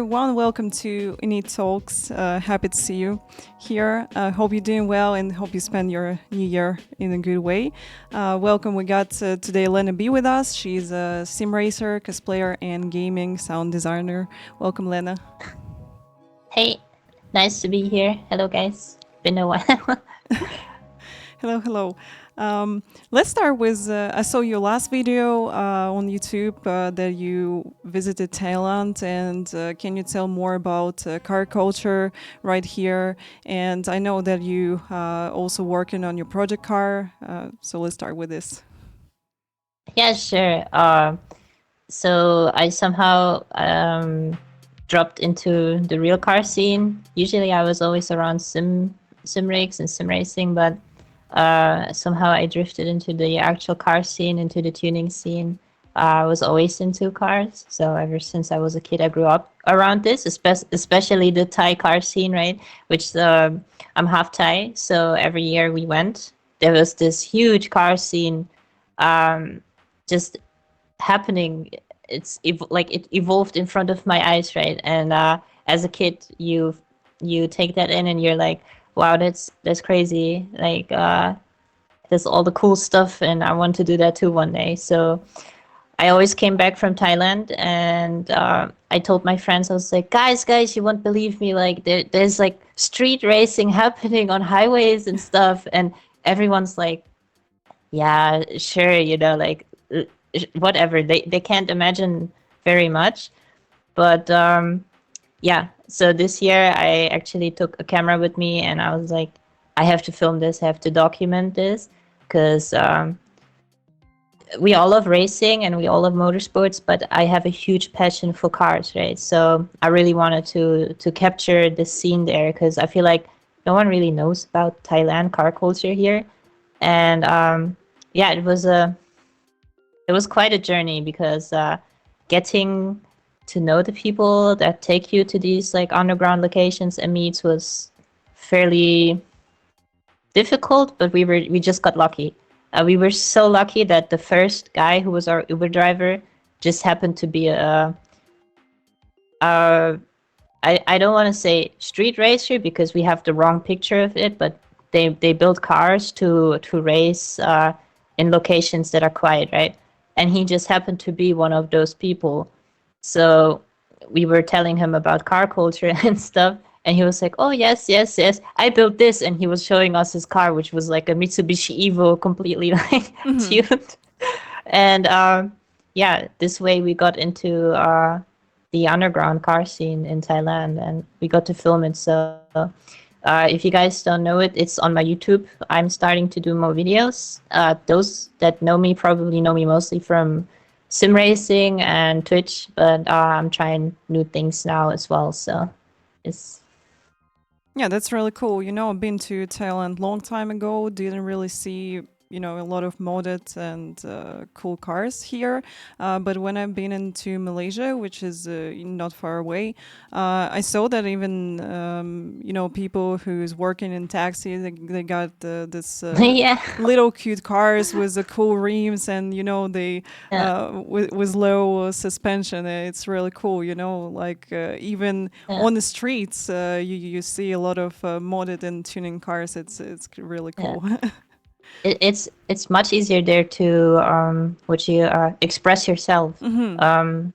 everyone. Welcome to Init Talks. Happy to see you here. Hope you're doing well and hope you spend your new year in a good way. Welcome. We got today Lena Bee with us. She's a sim racer, cosplayer, and gaming sound designer. Welcome, Lena. Hey, nice to be here. Hello, guys. Been a while. Hello. Let's start with I saw your last video on YouTube that you visited Thailand, and can you tell more about car culture right here? And I know that you also working on your project car, so let's start with this. Yeah, sure. So I somehow dropped into the real car scene. Usually, I was always around sim rigs and sim racing, but somehow I drifted into the actual car scene, into the tuning scene. I was always into cars, so ever since I was a kid, I grew up around this, especially the Thai car scene, right? Which I'm half Thai, so every year we went. There was this huge car scene, just happening. Like it evolved in front of my eyes, right? And as a kid, you take that in, and you're like, wow, that's crazy. Like there's all the cool stuff, and I want to do that too one day. So I always came back from Thailand, and I told my friends, I was like, guys, you won't believe me. Like there's like street racing happening on highways and stuff, and everyone's like, yeah, sure, like whatever. They can't imagine very much, but yeah. So this year I actually took a camera with me, and I was like, I have to film this, I have to document this, because we all love racing and we all love motorsports, but I have a huge passion for cars, right? So I really wanted to capture the scene there, because I feel like no one really knows about Thailand car culture here, and yeah, it was quite a journey, because getting to know the people that take you to these like underground locations and meets was fairly difficult, but we just got lucky. We were so lucky that the first guy who was our Uber driver just happened to be a I don't want to say street racer, because we have the wrong picture of it, but they build cars to race in locations that are quiet, right? And he just happened to be one of those people. So we were telling him about car culture and stuff, and he was like, "Oh yes, I built this," and he was showing us his car, which was like a Mitsubishi Evo, completely like Mm-hmm. tuned. And yeah, this way we got into the underground car scene in Thailand, and we got to film it. So if you guys don't know it, it's on my YouTube. I'm starting to do more videos. Those that know me probably know me mostly from sim racing and Twitch, but I'm trying new things now as well. So it's Yeah, that's really cool. I've been to Thailand long time ago. Didn't really see, a lot of modded and cool cars here. But when I've been into Malaysia, which is not far away, I saw that even, people who's working in taxis, they got this yeah, little cute cars with the cool rims and, they yeah, with low suspension. It's really cool, like even yeah, on the streets, you see a lot of modded and tuning cars. It's really yeah. cool. It's much easier there to what you express yourself Hmm. um,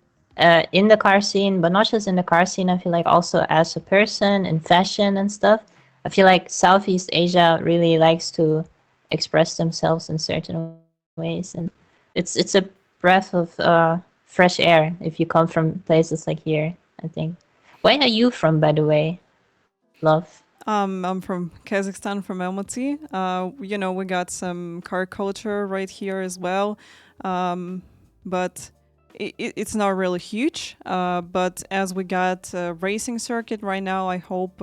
in the car scene, but not just in the car scene. I feel like also as a person in fashion and stuff. I feel like Southeast Asia really likes to express themselves in certain ways, and it's a breath of fresh air if you come from places like here. I think. Where are you from, by the way, love? I'm from Kazakhstan, from Almaty. We got some car culture right here as well, but it's not really huge. But as we got a racing circuit right now, I hope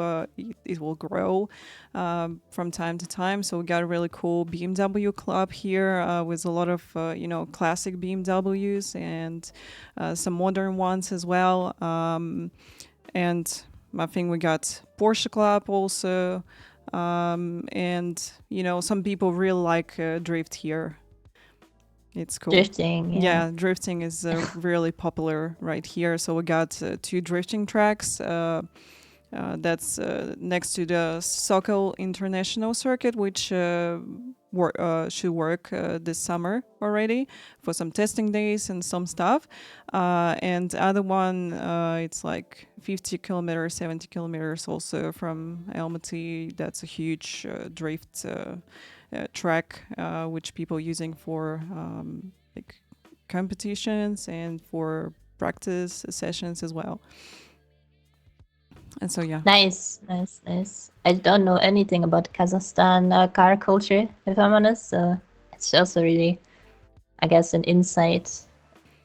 it will grow from time to time. So we got a really cool BMW club here with a lot of classic BMWs and some modern ones as well. And I think we got Porsche Club also, and some people really like drift here. It's cool. Drifting, yeah. Yeah, drifting is really popular right here. So we got two drifting tracks. That's next to the Sokol International Circuit, which should work this summer already for some testing days and some stuff. And the other one, it's like 50 kilometers, 70 kilometers also from Almaty. That's a huge drift track, which people using for like competitions and for practice sessions as well. And so yeah. Nice, nice, nice. I don't know anything about Kazakhstan car culture, if I'm honest. So it's also really, I guess, an insight.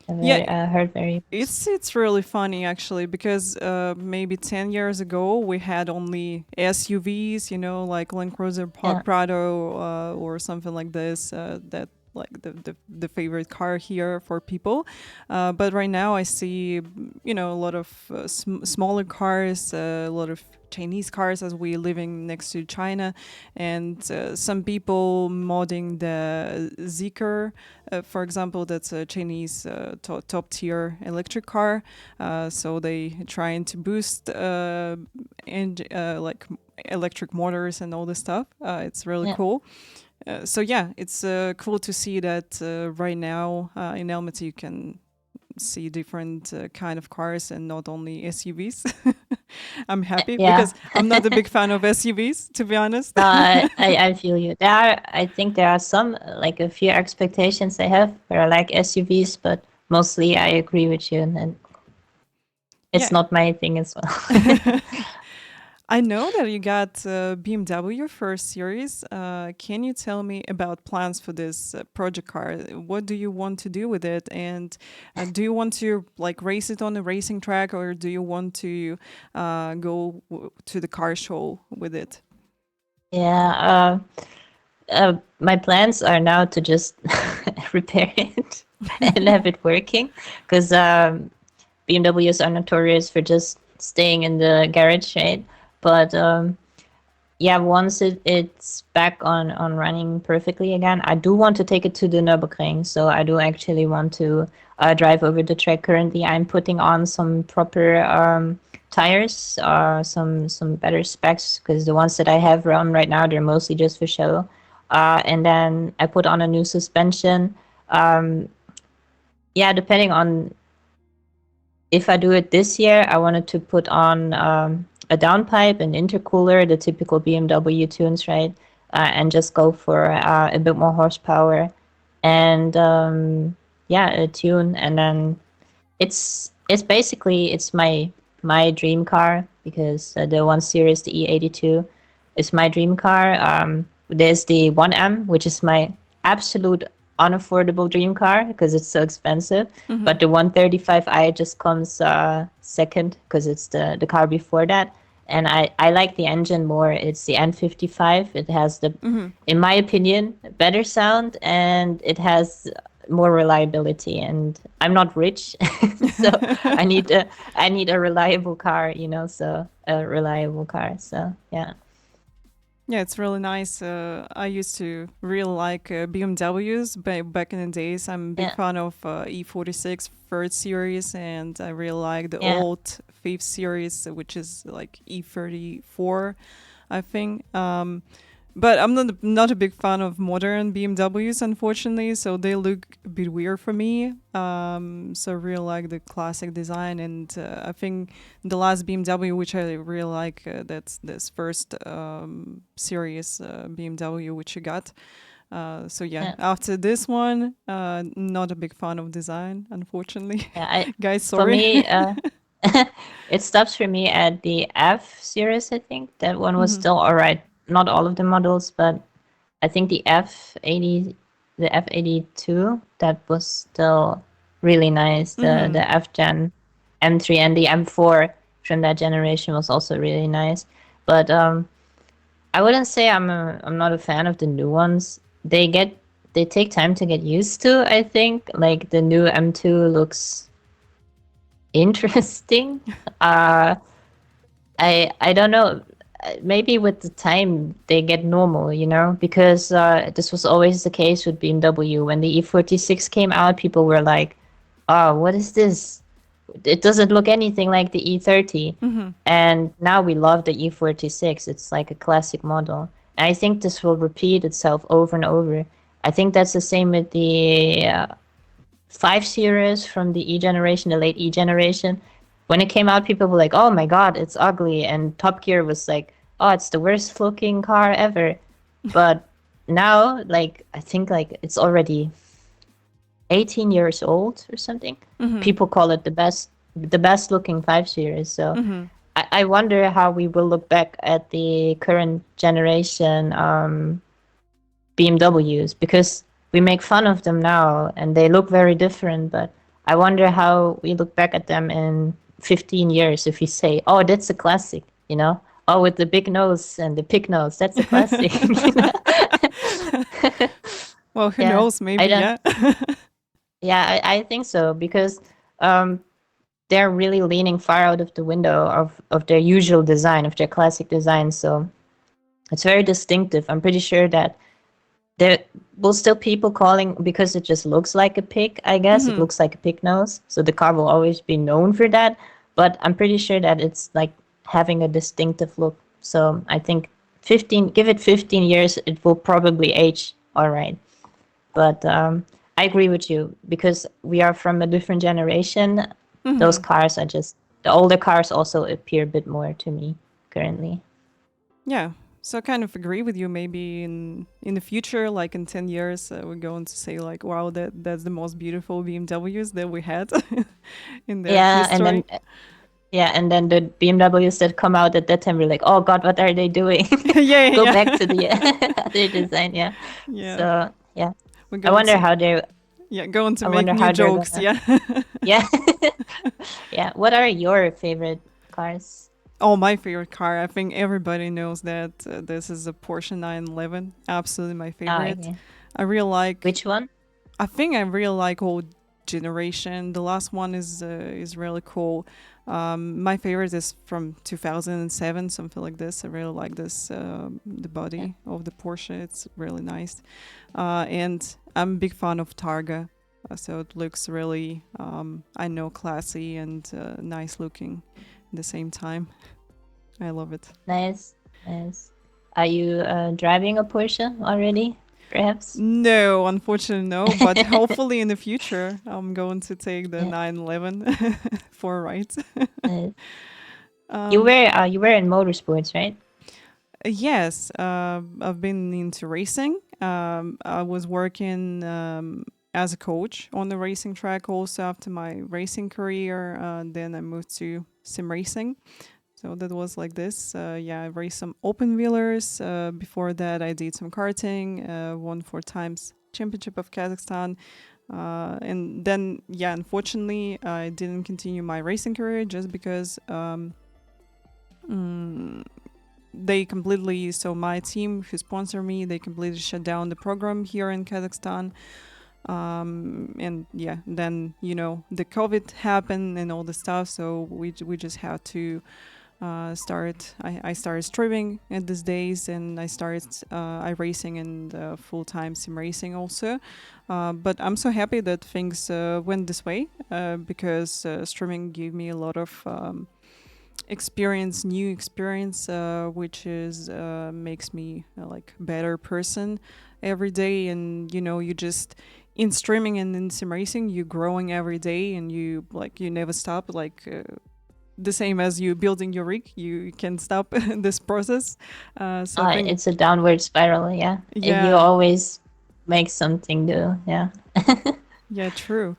Yeah, I heard very. it's really funny actually because maybe 10 years ago we had only SUVs, like Land Cruiser Yeah. Prado or something like this. That like the favorite car here for people. But right now I see, a lot of smaller cars, a lot of Chinese cars as we living next to China, and some people modding the Zeekr, for example. That's a Chinese top tier electric car. So they trying to boost and like electric motors and all this stuff. It's really Yeah. cool. So yeah, it's cool to see that right now in Almaty you can see different kind of cars and not only SUVs. I'm happy Yeah. because I'm not a big fan of SUVs, to be honest. No, I feel you. I think there are some, like a few expectations I have where I like SUVs, but mostly I agree with you, and it's Yeah. not my thing as well. I know that you got BMW first series. Can you tell me about plans for this project car? What do you want to do with it? And do you want to like race it on a racing track, or do you want to go to the car show with it? Yeah. My plans are now to just repair it and have it working, because BMWs are notorious for just staying in the garage, right? But yeah, once it's back on running perfectly again, I do want to take it to the Nürburgring. So I do actually want to drive over the track. Currently, I'm putting on some proper tires, some better specs, because the ones that I have run right now, they're mostly just for show. And then I put on a new suspension. Yeah, depending on if I do it this year, I wanted to put on a downpipe, an intercooler, the typical BMW tunes, right? And just go for a bit more horsepower, and yeah, a tune. And then it's basically it's my dream car, because the 1 Series, the E82, is my dream car. There's the 1M, which is my absolute unaffordable dream car because it's so expensive. But the 135i just comes second, because it's the car before that. And I like the engine more. It's the N55. It has in my opinion, better sound, and it has more reliability. And I'm not rich, so I need a reliable car, so a reliable car. So yeah. Yeah, it's really nice. I used to really like BMWs back in the days. I'm a big Yeah. fan of E46 third series, and I really like the Yeah. old fifth series, which is like E34, I think. But I'm not a big fan of modern BMWs, unfortunately. So they look a bit weird for me. So I really like the classic design, and I think the last BMW, which I really like, that's this first series BMW which you got. So yeah, after this one, not a big fan of design, unfortunately. Yeah, Guys, for sorry. me, it stops for me at the F series. I think that one was still all right. Not all of the models, but I think the F80, the F82, that was still really nice. The F Gen M3 and the M4 from that generation was also really nice. But I wouldn't say I'm not a fan of the new ones. They take time to get used to. I think like the new M2 looks interesting. I don't know. maybe with the time they get normal, because this was always the case with BMW. When the E46 came out, people were like, "Oh, what is this? It doesn't look anything like the E30." And now we love the E46. It's like a classic model. And I think this will repeat itself over and over. I think that's the same with the 5 Series from the E generation, the late E generation. When it came out, people were like, "Oh my God, it's ugly," and Top Gear was like, "Oh, it's the worst looking car ever." But now, like, I think like it's already 18 years old or something. People call it the best looking 5 Series. So I wonder how we will look back at the current generation BMWs, because we make fun of them now and they look very different, but I wonder how we look back at them in 15 years if we say, "Oh, that's a classic," you know? "Oh, with the big nose and the pig nose, that's a classic." Well, who Yeah, knows? I Maybe, don't. yeah. Yeah, I think so, because um, they're really leaning far out of the window of their usual design, of their classic design. So it's very distinctive. I'm pretty sure that there will still people calling, because it just looks like a pig, I guess. It looks like a pig nose. So the car will always be known for that. But I'm pretty sure that it's like having a distinctive look. So I think give it 15 years, it will probably age all right. But I agree with you, because we are from a different generation. Those cars are just, the older cars also appear a bit more to me currently. Yeah. So I kind of agree with you. Maybe in the future, like in 10 years, we're going to say like, wow, that's the most beautiful BMWs that we had in the Yeah, and history. then the BMWs that come out at that time were like, "Oh God, what are they doing?" Yeah, Go yeah. back to the other design. Yeah. Yeah. So yeah, We're I going wonder to how they. yeah, going to I make wonder new how they're jokes, gonna. yeah. Yeah. Yeah. What are your favorite cars? Oh, my favorite car. I think everybody knows that this is a Porsche 911. Absolutely my Oh, favorite. yeah. I really like Which one? I think I really like old generation. The last one is really cool. My favorite is from 2007, something like this. I really like this the Yeah. body of the Porsche. It's really nice, and I'm a big fan of Targa. So it looks really, I know, classy and nice looking at the same time. I love it. Nice. Nice. Are you driving a Porsche already? Perhaps. No, unfortunately, no. But hopefully in the future, I'm going to take the Yeah. 911 for a ride. Uh, you um, were you were in motorsports, right? yes, I've been into racing. I was working as a coach on the racing track also after my racing career. Then I moved to sim racing. So that was like this. Yeah, I raced some open wheelers. Before that, I did some karting, won 4 times championship of Kazakhstan. And then, yeah, unfortunately, I didn't continue my racing career just because mm, they completely, so my team who sponsored me, they completely shut down the program here in Kazakhstan. And yeah, then, the COVID happened and all the stuff. So we just had to I started streaming at these days, and I started iRacing and full-time sim racing also. But I'm so happy that things went this way because streaming gave me a lot of experience, new experience, which is makes me like better person every day. And you just in streaming and in sim racing, you're growing every day, and you never stop. Like the same as you building your rig, you can stop this process. So I think, It's a downward spiral. Yeah, you yeah, always make something new. Yeah. yeah, true.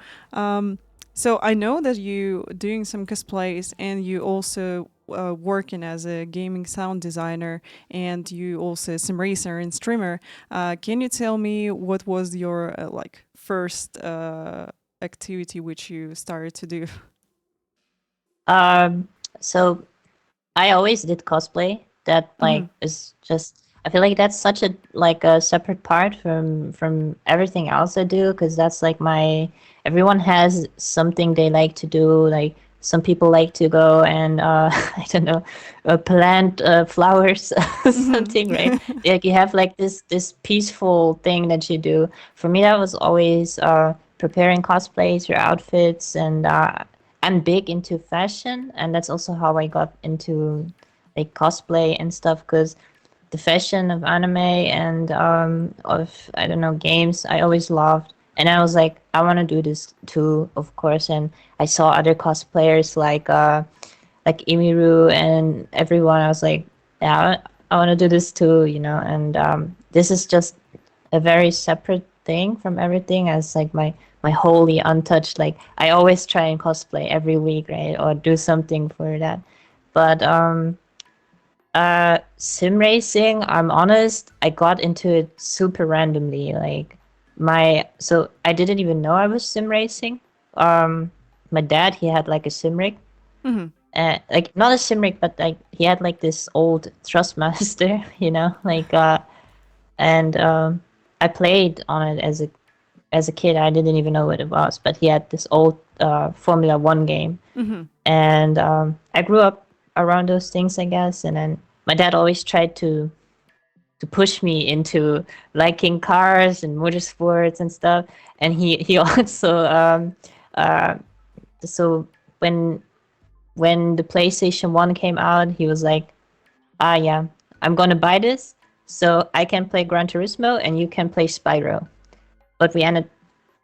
So I know that you doing some cosplays, and you also working as a gaming sound designer, and you also sim racer and streamer. Can you tell me what was your like first activity which you started to do? Um. So I always did cosplay. That Hmm. like is just. I feel like that's such a separate part from everything else I do, because that's like my. Everyone has something they like to do. Like some people like to go and I don't know, plant flowers or Mhm. something, right? Like you have like this peaceful thing that you do. For me, that was always preparing cosplays, your outfits, and I'm big into fashion, and that's also how I got into like cosplay and stuff because the fashion of anime and of I don't know games I always loved, and I was like I want to do this too, of course. And I saw other cosplayers like Imiru and everyone. I was like, yeah, I want to do this too, you know. And this is just a very separate thing from everything as like my wholly untouched. Like I always try and cosplay every week, right, or do something for that. But sim racing, I'm honest, I got into it super randomly. Like so I didn't even know I was sim racing. My dad, he had like a sim rig, Mhm. like not a sim rig, but like he had like this old Thrustmaster, you know, like and I played on it as a kid. I didn't even know what it was, but he had this old Formula One game, Mhm. and I grew up around those things, I guess. And then my dad always tried to push me into liking cars and motorsports and stuff. And he also uh, so when when the PlayStation One came out, he was like, "Ah, yeah, I'm gonna buy this so I can play Gran Turismo and you can play Spyro." But we ended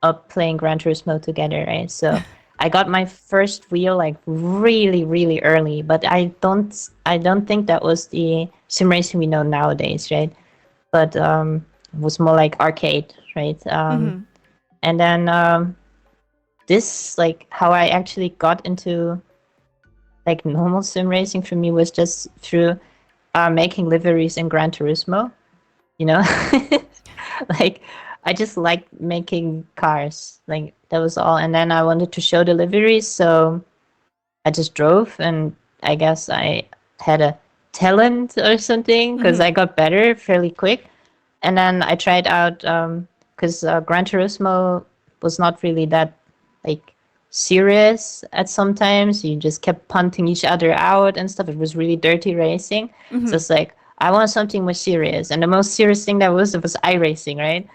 up playing Gran Turismo together, right? So I got my first wheel like really, really early, but I don't think that was the sim racing we know nowadays, right? But it was more like arcade, right? Mhm. And then this like how I actually got into like normal sim racing for me was just through making liveries in Gran Turismo, you know. Like I just liked making cars, like that was all. And then I wanted to show the liveries, so I just drove, and I guess I had a talent or something because I Mhm. got better fairly quick. And then I tried out because Gran Turismo was not really that like serious at sometimes. You just kept punting each other out and stuff. It was really dirty racing. So Mhm. it's like I want something more serious. And the most serious thing that was iRacing, right?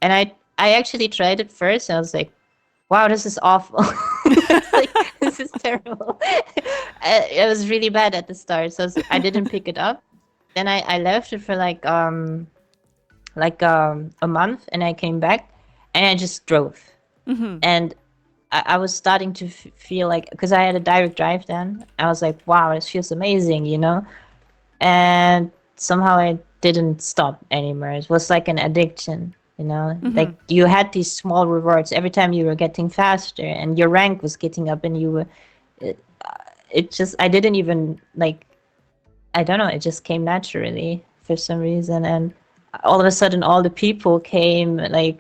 And I actually tried it first, and I was like, wow, this is awful. It's like this is terrible. It was really bad at the start, so I didn't pick it up. Then I left it for like a month, and I came back, and I just drove. Mhm. And I was starting to feel like because I had a direct drive then, I was like, wow, this feels amazing, you know. And somehow I didn't stop anymore. It was like an addiction, you know. Like Mhm. you had these small rewards every time you were getting faster, and your rank was getting up, and you were. It, it just I didn't even like I don't know, it just came naturally for some reason. And all of a sudden, all the people came, like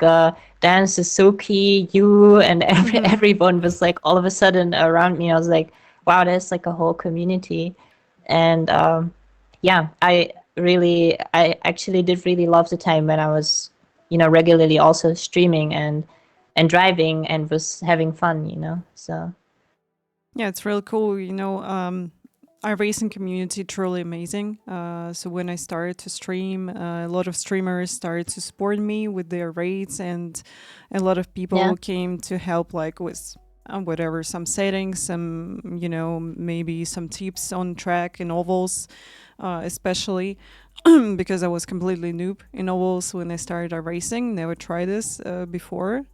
Dan Suzuki, you, and Mhm. everyone was like all of a sudden around me. I was like, wow, there's like a whole community. And yeah, I actually did really love the time when I was, you know, regularly also streaming and driving and was having fun, you know. So Yeah, it's really cool. Our racing community truly amazing. So when I started to stream, a lot of streamers started to support me with their rates, and a lot of yeah, people came to help, like with whatever, some settings, some maybe some tips on track and ovals, especially because I was completely noob in ovals when I started racing. Never tried this before.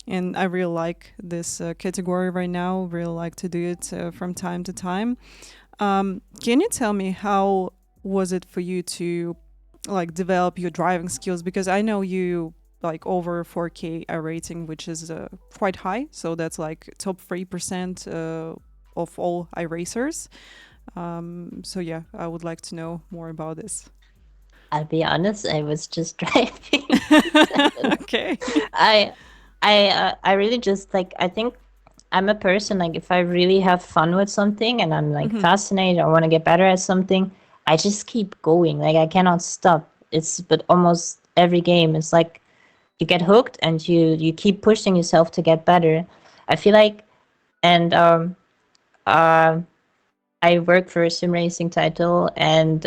And I really like this category right now. Really like to do it from time to time. Can you tell me how was it for you to like develop your driving skills? Because I know you like over 4K rating, which is quite high. So that's like top 3% of all iRacers. So yeah, I would like to know more about this. I'll be honest, I was just driving. So Okay. I I really just like I think I'm a person like if I really have fun with something and I'm like Hmm. fascinated, I want to get better at something, I just keep going. Like I cannot stop. It's but almost every game it's like you get hooked and you keep pushing yourself to get better. I feel like And uh, I work for a sim racing title, and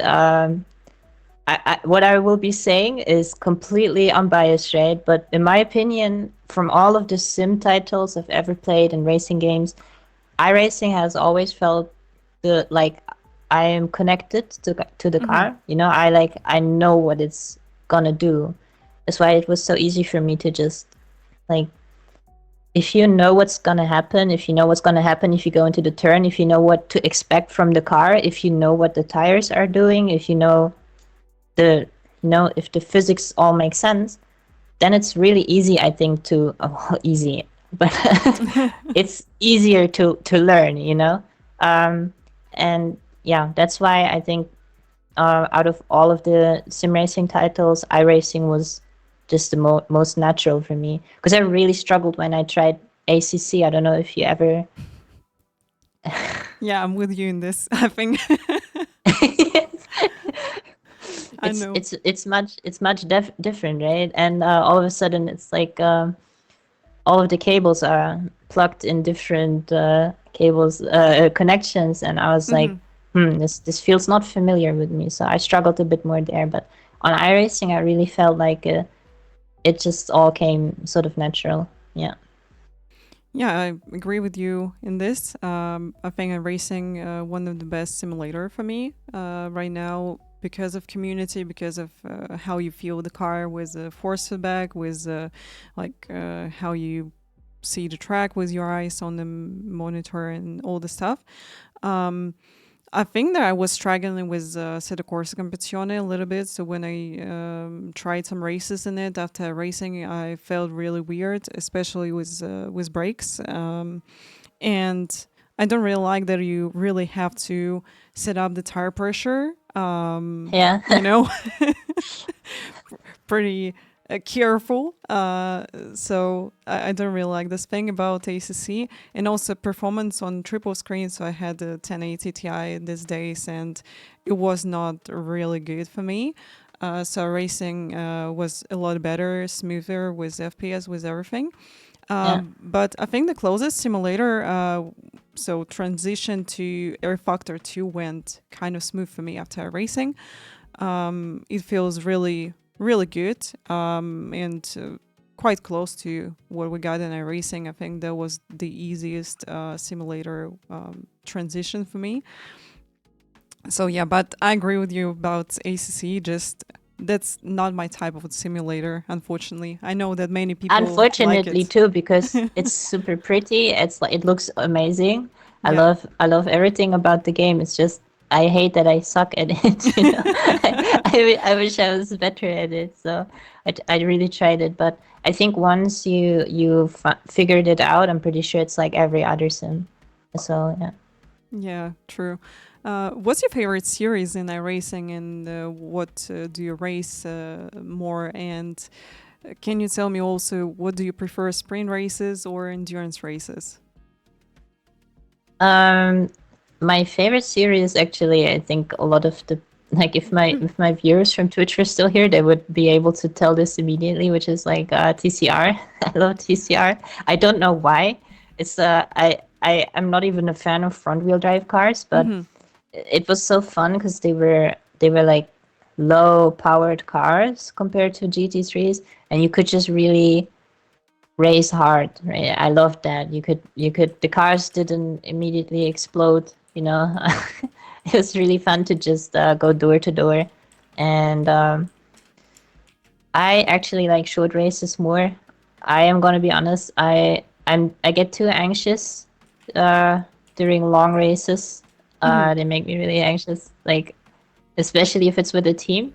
what I will be saying is completely unbiased, right? But in my opinion, from all of the sim titles I've ever played in racing games, iRacing has always felt the like I am connected to the Mm-hmm. car. You know, I know what it's gonna do. That's why it was so easy for me to just like if you know what's gonna happen, if you know what's gonna happen if you go into the turn, if you know what to expect from the car, if you know what the tires are doing, if you know the if the physics all make sense, then it's really easy, I think, to easy, but it's easier to learn, and yeah, that's why I think out of all of the sim racing titles, iRacing was just the most natural for me because I really struggled when I tried ACC. I don't know if you ever. Yeah, I'm with you in this. I think I it's know. it's it's much different, right? And all of a sudden, it's like all of the cables are plugged in different cables connections, and I was like, Mm-hmm. this feels not familiar with me. So I struggled a bit more there, but on iRacing, I really felt like it just all came sort of natural. Yeah. Yeah, I agree with you in this. I think I'm racing one of the best simulator for me right now because of community, because of how you feel the car with force feedback, with how you see the track with your eyes on the monitor and all the stuff. Um, I think that I was struggling with Sette Corsa Competizione a little bit. So when I tried some races in it after racing, I felt really weird, especially with brakes. And I don't really like that you really have to set up the tire pressure. Yeah. You know, pretty careful. So I don't really like this thing about ACC, and also performance on triple screen. So I had the 1080 Ti these days, and it was not really good for me. So racing was a lot better, smoother with FPS, with everything. Yeah. But I think the closest simulator, so transition to Air Factor 2 went kind of smooth for me after racing. It feels really, really good and quite close to what we got in iRacing. I think that was the easiest simulator transition for me. So yeah, but I agree with you about ACC. Just that's not my type of simulator, unfortunately. I know that many people like Unfortunately, it. too, because it's super pretty. It's like it looks amazing. Yeah. I love everything about the game. It's just I hate that I suck at it. I wish I was better at it. So I really tried it, but I think once you figured it out, I'm pretty sure it's like every other sim. So yeah. Yeah, true. What's your favorite series in iRacing, and what do you race more? And can you tell me also what do you prefer, sprint races or endurance races? Um, my favorite series, actually, I think a lot of the like if my viewers from Twitch were still here, they would be able to tell this immediately, which is like TCR. I love TCR. I don't know why. It's I'm not even a fan of front wheel drive cars, but Mm-hmm. it was so fun because they were like low powered cars compared to GT3s, and you could just really race hard, right? I loved that. You could the cars didn't immediately explode, it was really fun to just go door to door. And I actually like short races more. I am gonna be honest, I get too anxious uh during long races. Mm-hmm. They make me really anxious, like especially if it's with a team.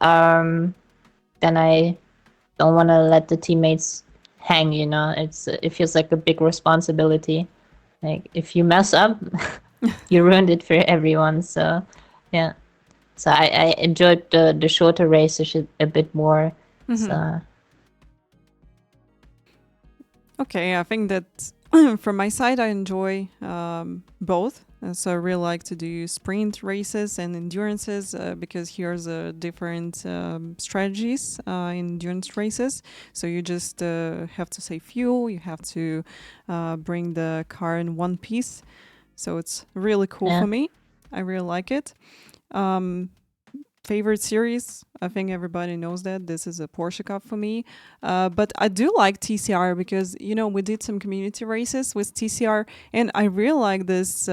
um then I don't want to let the teammates hang. It feels like a big responsibility. Like if you mess up, you ruined it for everyone. So yeah. So I enjoyed the shorter races a bit more. Mm-hmm. So Okay, I think that from my side, I enjoy both. So I really like to do sprint races and endurances because here's different strategies in endurance races. So you just have to save fuel. You have to bring the car in one piece. So it's really cool Yeah. for me. I really like it. Um, Favorite series, I think everybody knows that this is a Porsche Cup for me. But I do like TCR because we did some community races with TCR, and I really like this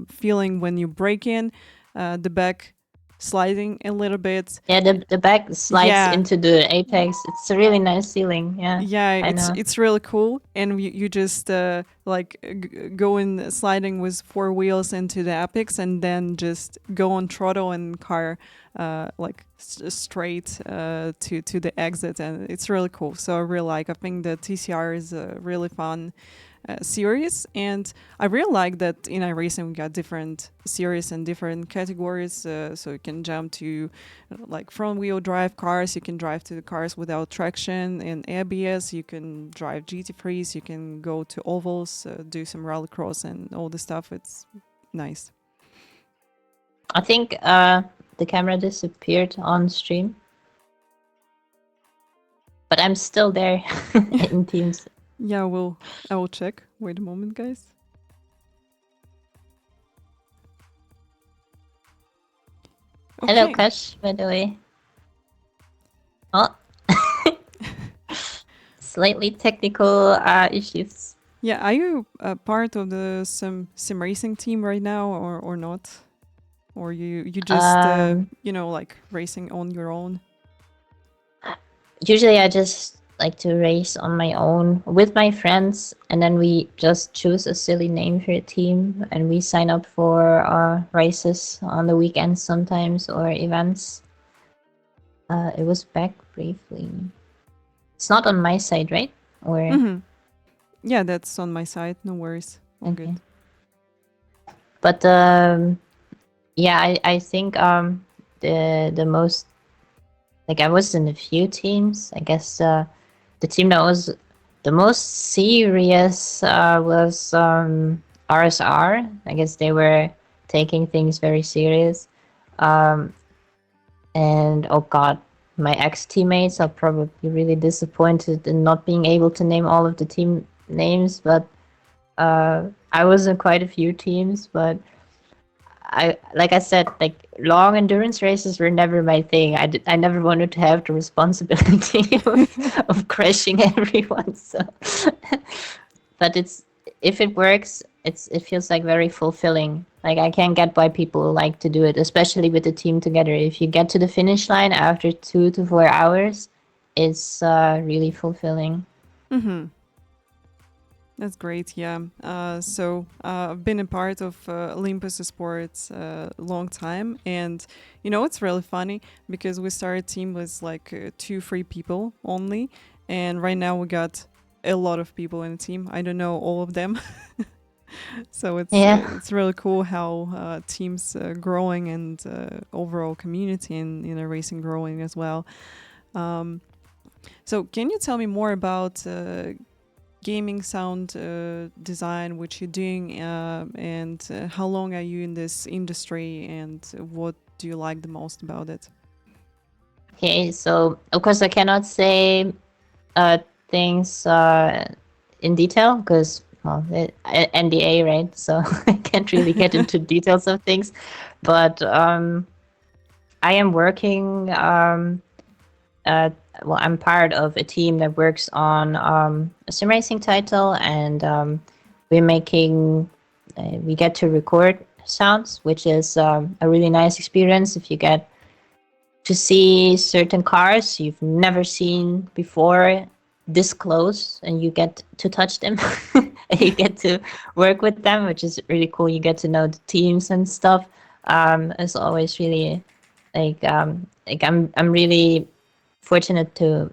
feeling when you break in the back sliding a little bit. Yeah, the back slides Yeah, into the apex. It's a really nice ceiling. Yeah, yeah, I it's know. it's really cool, and you just go in sliding with four wheels into the apex, and then just go on throttle and car straight to the exit, and it's really cool. So I really like. I think the TCR is a really fun series, and I really like that in iRacing we got different series and different categories. So you can jump to like front wheel drive cars, you can drive to the cars without traction and ABS, you can drive GT3s, you can go to ovals, do some rallycross and all the stuff. It's nice. I think the camera disappeared on stream, but I'm still there in Teams. Yeah, I will check. Wait a moment, guys. Hello, Okay. Kash, by the way. Oh, slightly technical issues. Yeah, are you part of the sim racing team right now or not? Or you just Um, like racing on your own? Usually I just like to race on my own with my friends, and then we just choose a silly name for a team, and we sign up for races on the weekends sometimes or events. It was back briefly. It's not on my side, right? Or Mm-hmm. Yeah, that's on my side. No worries. All good. okay. But yeah, I think the most, like, I was in a few teams. I guess the team that was the most serious was RSR. I guess they were taking things very serious. Um, and oh god, my ex teammates are probably really disappointed in not being able to name all of the team names. But I was in quite a few teams, but like I said, like, long endurance races were never my thing. I never wanted to have the responsibility of crashing everyone. So, but it's, if it works, it feels like very fulfilling. Like, I can't get why people like to do it, especially with the team together. If you get to the finish line after 2 to 4 hours, it's really fulfilling. Mm-hmm. That's great. Yeah. I've been a part of Olympus Sports a long time, and it's really funny because we started team with like 2-3 people only, and right now we got a lot of people in the team. I don't know all of them, so Yeah. it's really cool how teams growing and overall community in a racing growing as well. Um, so can you tell me more about gaming sound design, which you're doing, and how long are you in this industry, and what do you like the most about it? Okay. So of course I cannot say things in detail because, well, NDA, right? So I can't really get into details of things. But I am working. Well, I'm part of a team that works on a sim racing title, and we're making. We get to record sounds, which is a really nice experience if you get to see certain cars you've never seen before this close, and you get to touch them and you get to work with them, which is really cool. You get to know the teams and stuff. It's always really I'm really fortunate to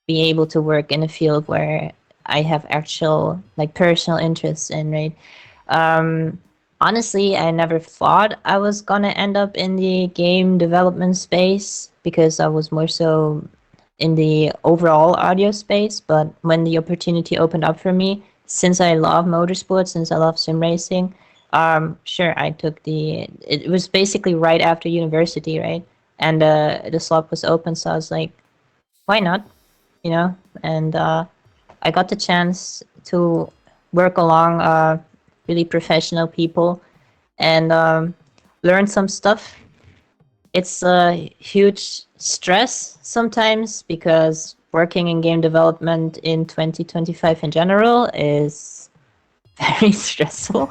be able to work in a field where I have actual, like, personal interests in, right? um, Honestly, I never thought I was gonna end up in the game development space because I was more so in the overall audio space. But when the opportunity opened up for me, since I love motorsports, since I love sim racing, Sure, I took the. It was basically right after university, right? And the slot was open, so I was like, why not? You know, and I got the chance to work along really professional people and learn some stuff. It's a huge stress sometimes because working in game development in 2025 in general is very stressful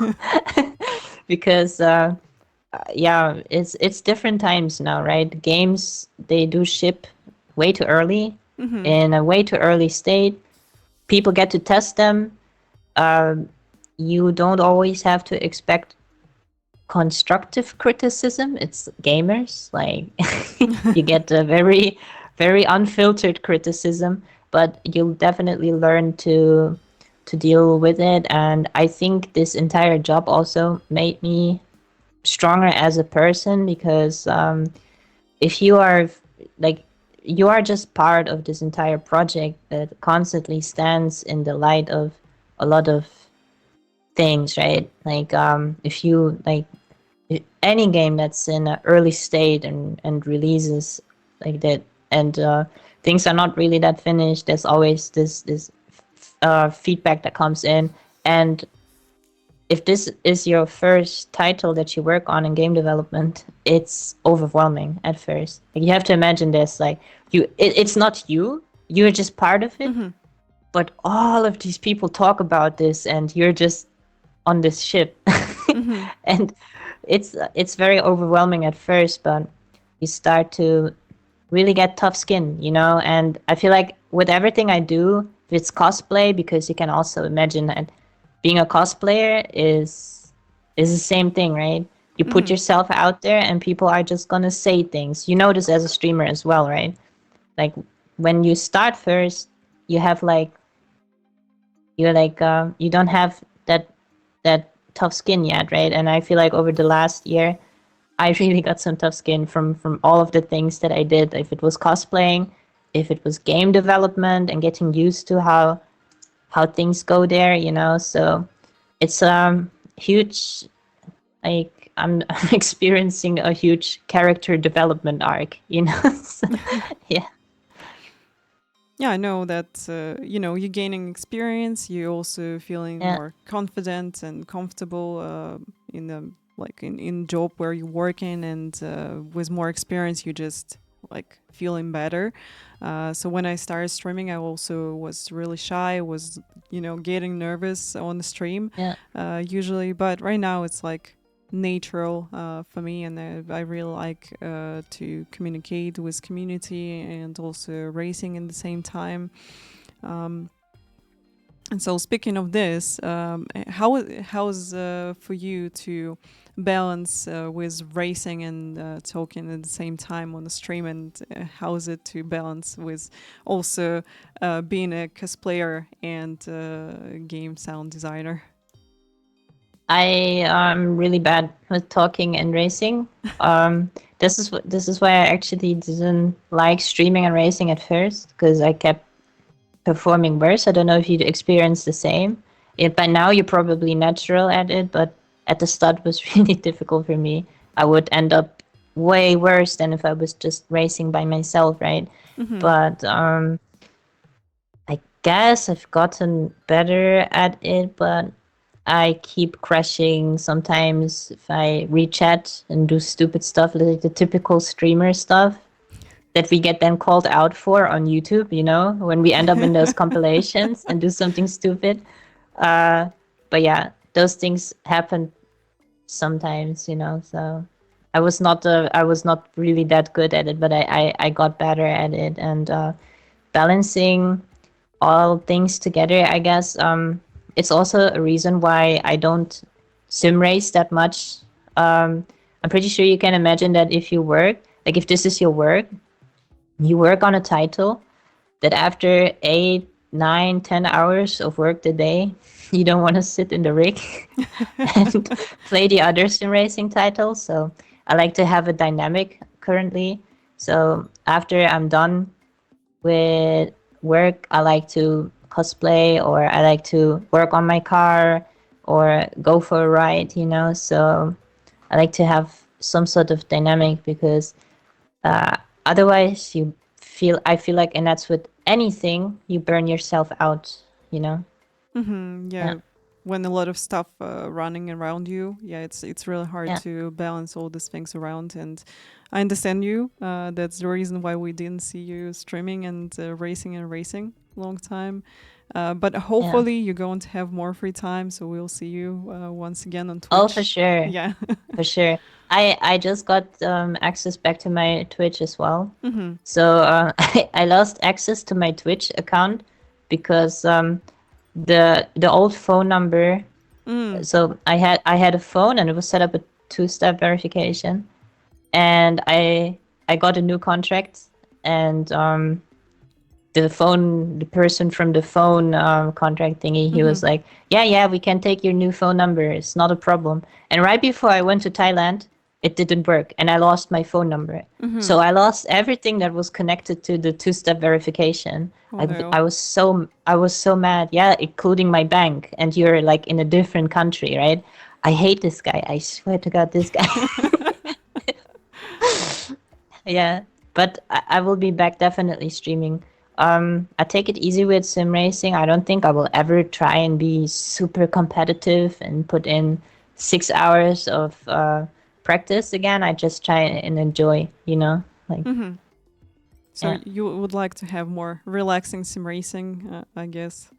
because yeah, it's different times now, right? Games, they do ship way too early Mm-hmm. in a way too early state. People get to test them. You don't always have to expect constructive criticism. It's gamers. Like you get a very, very unfiltered criticism, but you'll definitely learn to deal with it. And I think this entire job also made me stronger as a person because if you are like you are just part of this entire project that constantly stands in the light of a lot of things, right? Like if you like any game that's in an early state and releases like that and things are not really that finished, there's always this feedback that comes in. And if this is your first title that you work on in game development, it's overwhelming at first. Like you have to imagine this, like it's not you, you're just part of it, Mm-hmm. but all of these people talk about this and you're just on this ship. Mm-hmm. And it's very overwhelming at first, but you start to really get tough skin, you know. And I feel like with everything I do, if it's cosplay, because you can also imagine that being a cosplayer is the same thing, right? You put Mm-hmm. yourself out there and people are just gonna say things. You know this as a streamer as well, right? Like when you start first, you have like you're like you don't have that tough skin yet, right? And I feel like over the last year I really got some tough skin from all of the things that I did. If it was cosplaying, if it was game development and getting used to how things go there, you know. So it's huge. Like I'm experiencing a huge character development arc, you know. So, yeah, Yeah, I know that you're gaining experience. You're also feeling yeah, more confident and comfortable in the like in job where you're working, and with more experience, you just like feeling better. So when I started streaming, I also was really shy. Was getting nervous on the stream yeah. usually, but right now it's like natural for me, and I really like to communicate with community and also racing in the same time. um, and so speaking of this, how's for you to balance with racing and talking at the same time on the stream, and how is it to balance with also being a cosplayer and game sound designer? I am really bad with talking and racing. This is why I actually didn't like streaming and racing at first because I kept performing worse. I don't know if you'd experienced the same. By now you're probably natural at it, but at the start it was really difficult for me. I would end up way worse than if I was just racing by myself, right? Mm-hmm. But I guess I've gotten better at it, but I keep crashing sometimes if I rechat and do stupid stuff, like the typical streamer stuff that we get then called out for on YouTube, you know, when we end up in those compilations and do something stupid. Uh, but yeah, those things happen sometimes, you know. So I was not really that good at it, but I got better at it and balancing all things together. I guess it's also a reason why I don't sim race that much. I'm pretty sure you can imagine that if you work, like if this is your work, you work on a title that after 8, 9, 10 hours of work a day, you don't want to sit in the rig and play the other sim racing titles. So I like to have a dynamic currently. So after I'm done with work, I like to cosplay or I like to work on my car or go for a ride, you know. So I like to have some sort of dynamic because uh, otherwise I feel like, and that's with anything, you burn yourself out, you know. Yeah, Yeah, when a lot of stuff running around you, yeah, it's really hard yeah, to balance all these things around. And I understand you. That's the reason why we didn't see you streaming and racing long time. But yeah. hopefully you're going to have more free time, so we'll see you once again on Oh, for Twitch. sure. Yeah. For sure. I just got access back to my Twitch as well. Mm-hmm. So I lost access to my Twitch account because the old phone number. Mm. So I had a phone and it was set up a two-step verification, and I got a new contract, and the person from the phone contract thingy, he Mm-hmm. was like, yeah, we can take your new phone number, it's not a problem. And right before I went to Thailand, it didn't work and I lost my phone number. Mm-hmm. So I lost everything that was connected to the two-step verification. Oh no. I was so mad, yeah, including my bank, and you're like in a different country, right? I hate this guy, I swear to God, this guy. Yeah, but I will be back definitely streaming. I take it easy with sim racing. I don't think I will ever try and be super competitive and put in 6 hours of practice again. I just try and enjoy, you know, like Mm-hmm. So yeah, you would like to have more relaxing sim racing, I guess.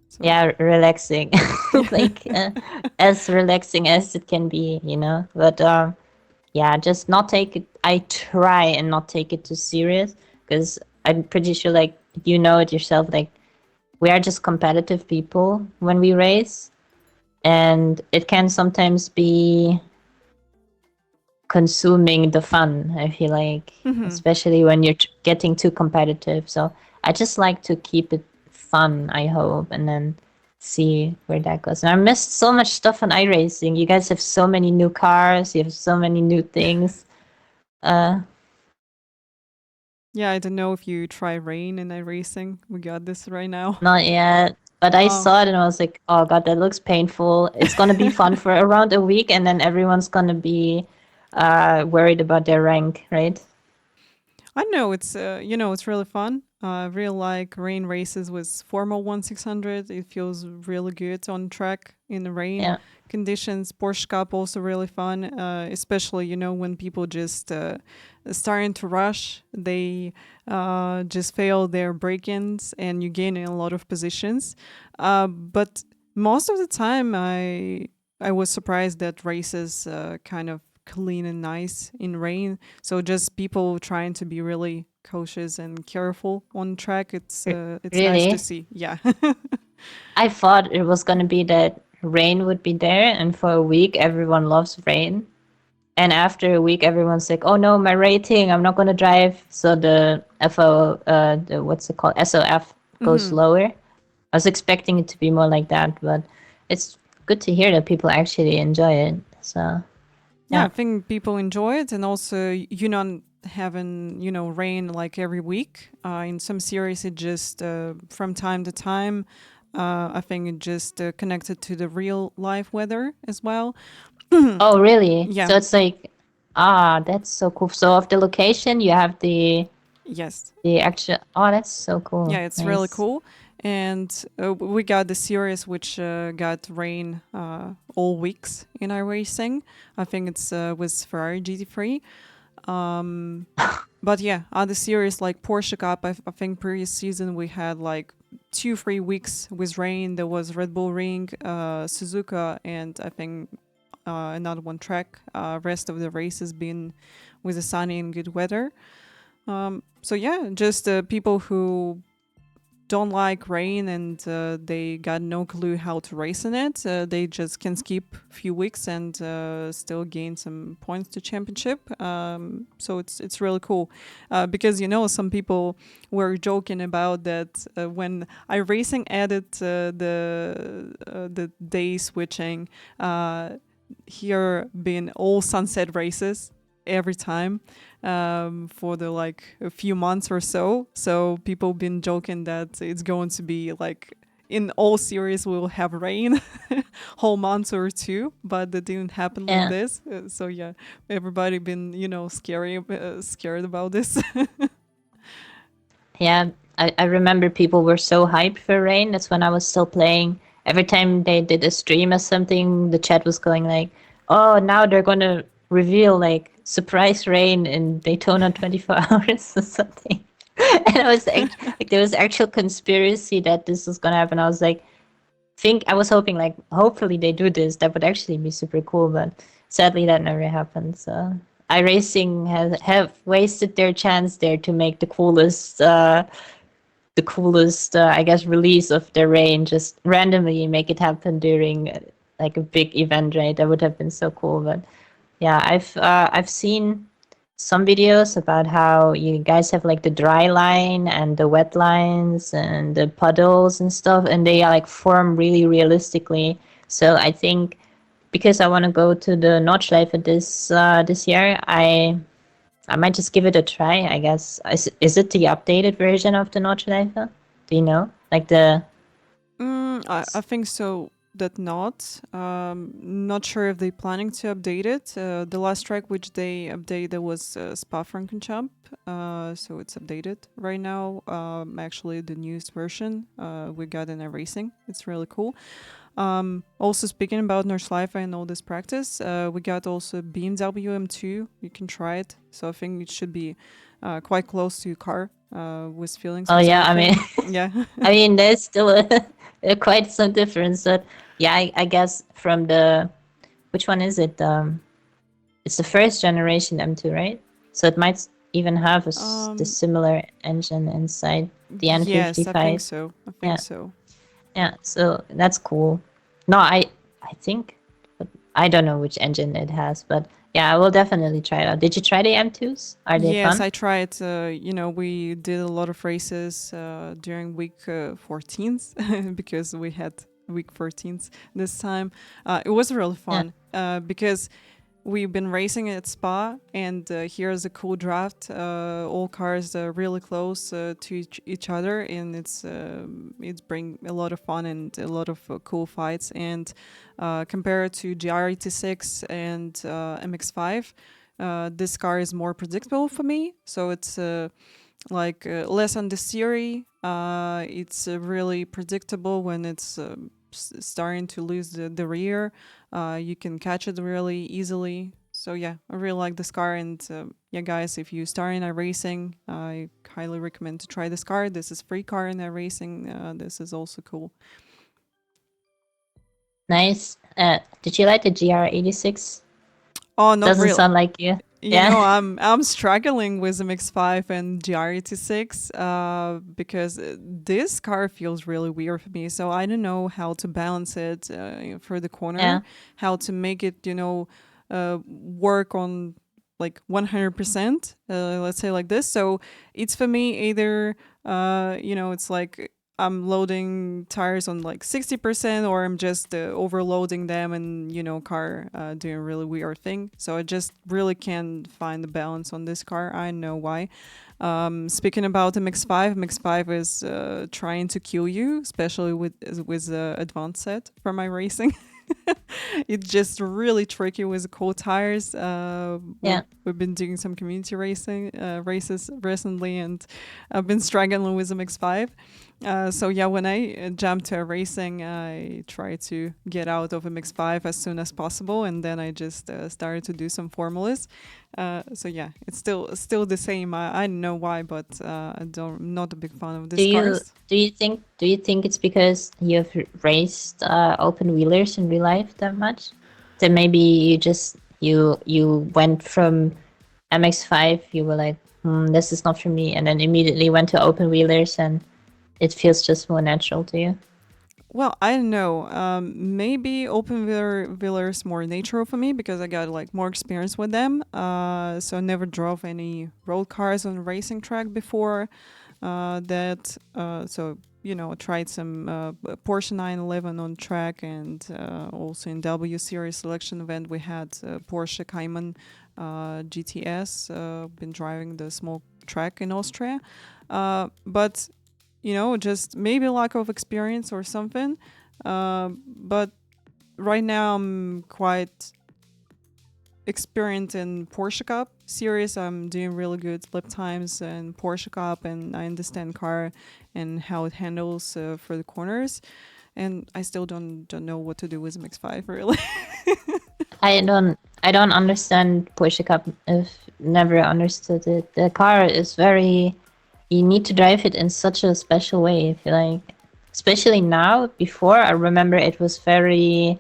So yeah, relaxing, yeah. like as relaxing as it can be, you know. But yeah, just not take it. I try and not take it too serious because I'm pretty sure, like you know it yourself, like we are just competitive people when we race, and it can sometimes be consuming the fun. I feel like, Mm-hmm. especially when you're getting too competitive. So I just like to keep it fun. I hope, and then see where that goes. And I missed so much stuff on iRacing. You guys have so many new cars. You have so many new things. Uh, Yeah, I don't know if you try rain in iRacing. We got this right now. Not yet. But I Oh. saw it and I was like, oh god, that looks painful. It's gonna be fun for around a week and then everyone's gonna be worried about their rank, right? I know it's it's really fun. I really like rain races with Formula 1 600. It feels really good on track in the rain Yeah. conditions. Porsche Cup also really fun, especially when people just starting to rush. They just fail their break-ins and you gain in a lot of positions. But most of the time, I was surprised that races kind of clean and nice in rain. So just people trying to be really cautious and careful on track. It's nice to Really? see. Yeah. I thought it was gonna be that rain would be there and for a week everyone loves rain. And after a week everyone's like, oh no, my rating, I'm not gonna drive. So the FO the what's it called? SOF goes hmm lower. I was expecting it to be more like that, but it's good to hear that people actually enjoy it. So Yeah, yeah. I think people enjoy it, and also not having rain like every week. In some series, it just from time to time. I think it just connected to the real life weather as well. Oh, really? Yeah. So it's like, ah, that's so cool. So of the location, you have Yes. the actual. Oh, that's so cool. Yeah, it's really Nice. cool. And we got the series which got rain all weeks in our racing. I think it's was Ferrari GT3. But yeah, other series like Porsche Cup, I think previous season we had like 2 3 weeks with rain. There was Red Bull Ring, Suzuka, and I think another one track. Rest of the race has been with the sunny and good weather. So yeah, just people who don't like rain and they got no clue how to race in it. They just can skip a few weeks and still gain some points to championship. So it's really cool because some people were joking about that when iRacing added the day switching. Here been all sunset races every time for the like a few months or so. So people been joking that it's going to be like in all series we will have rain whole months or two, but that didn't happen like Yeah. this. So yeah, everybody been scared about this. Yeah, I remember people were so hyped for Rain. That's when I was still playing. Every time they did a stream or something, the chat was going like, "Oh, now they're gonna reveal like surprise Rain in Daytona 24 hours or something." And I was like, there was actual conspiracy that this was gonna happen. I was like, think I was hoping like, hopefully they do this. That would actually be super cool, but sadly that never happened. So iRacing has have wasted their chance there to make the coolest, I guess, release of their rain. Just randomly make it happen during like a big event, right? That would have been so cool. But yeah, I've seen some videos about how you guys have like the dry line and the wet lines and the puddles and stuff, and they like form really realistically. So I think because I want to go to the Nordschleife this year, I might just give it a try. I guess is it the updated version of the Nordschleife? Do you know? Like the I think so. That not sure if they're planning to update it. The last track which they updated was Spa-Francorchamps, so it's updated right now. Actually, the newest version we got in iRacing. It's really cool. Also speaking about Nordschleife and all this practice, we got also BMW M2. You can try it. So I think it should be quite close to your car with feelings oh with yeah, I mean everything. Yeah. I mean there's still quite some difference, but yeah, I guess from the which one is it? It's the first generation M2, right? So it might even have the um, similar engine inside the yes, I think N55. so. I think Yeah, so. yeah. So that's cool. No, I think, but I don't know which engine it has, but yeah, I will definitely try it out. Did you try the M2s? Are they Yes, fun? I tried. We did a lot of races during week 14th because we had week 14th this time. It was really Yeah, fun because we've been racing at Spa, and here's a cool draft. All cars are really close to each other, and it's bring a lot of fun and a lot of cool fights. And compared to GR86 and MX5, this car is more predictable for me. So it's less on the theory. It's really predictable when it's starting to lose the rear. You can catch it really easily. So yeah, I really like this car. And yeah, guys, if you start in iRacing, I highly recommend to try this car. This is free car in iRacing. This is also cool. nice. Did you like the GR86? Oh, not Doesn't real. sound like you. You Yeah, know, I'm struggling with MX5 and GR86 because this car feels really weird for me. So I don't know how to balance it for the corner, yeah, how to make it, work on like 100%, let's say like this. So it's for me either, it's like I'm loading tires on like 60% or I'm just overloading them and, car doing a really weird thing. So I just really can't find the balance on this car. I know why. Speaking about the MX5 is trying to kill you, especially with the advanced set from my racing. It's just really tricky with cold tires. yeah. We've been doing some community races recently, and I've been struggling with the MX5. So yeah, when I jump to a racing, I try to get out of a MX5 as soon as possible, and then I just started to do some formulas. So yeah, it's still the same. I don't know why, but I'm not a big fan of Do these you cars. do you think it's because you've raced open wheelers in real life that much? That maybe you went from MX5, you were like, this is not for me, and then immediately went to open wheelers, and it feels just more natural to you. Well, I don't know. Maybe open wheeler is more natural for me because I got like more experience with them. So I never drove any road cars on a racing track before. So I tried some Porsche 911 on track, and also in W Series selection event we had Porsche Cayman GTS. Been driving the small track in Austria, but just maybe lack of experience or something. But right now I'm quite experienced in Porsche Cup series. I'm doing really good lap times in Porsche Cup, and I understand car and how it handles for the corners. And I still don't know what to do with MX-5 really. I don't understand Porsche Cup. I've never understood it. The car is very. You need to drive it in such a special way. I feel like, especially now. Before, I remember it was very.